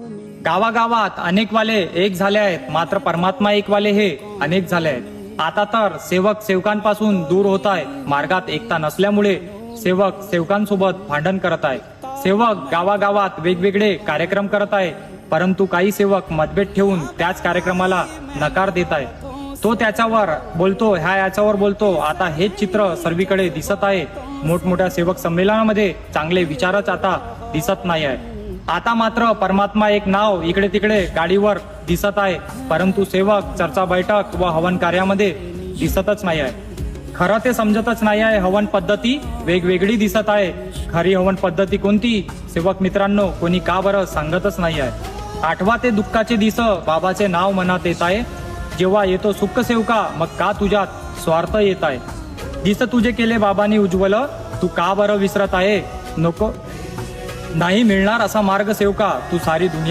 गावागावात अनेक वाले एक झाले आहेत, मात्र परमात्मा एक वाले हे अनेक झाले आहेत. आता तर सेवक सेवकांपासून दूर होत आहे. मार्गात एकता नसल्यामुळे सेवक सेवकांसोबत भांडण करत आहे. सेवक गावागावात वेगवेगळे कार्यक्रम करत आहे, परंतु काही सेवक मतभेद ठेवून त्याच कार्यक्रमाला नकार देत आहे. तो त्याच्यावर बोलतो, याच्यावर बोलतो. आता हेच चित्र सर्वीकडे दिसत आहे. मोठमोठ्या सेवक संमेलनामध्ये चांगले विचारच आता दिसत नाही आहे. आता मात्र परमात्मा एक नाव इकडे तिकडे गाडीवर दिसत आहे, परंतु सेवक चर्चा बैठक व हवन कार्यामध्ये दिसतच नाही आहे. खरं ते समजतच नाही आहे. हवन पद्धती वेगवेगळी दिसत आहे. खरी हवन पद्धती कोणती सेवक मित्रांनो कोणी का बरं सांगतच नाही आहे. आठवा ते दुःखाचे दिस बाबाचे नाव मनात येत आहे. जेव्हा येतो सुख सेवका, मग का तुझ्यात स्वार्थ येत आहे. दिस तुझे केले बाबांनी उज्ज्वल, तू का बरं विसरत आहे. नको नाही मिळणार असा मार्ग सेवका, तू सारी दुनिया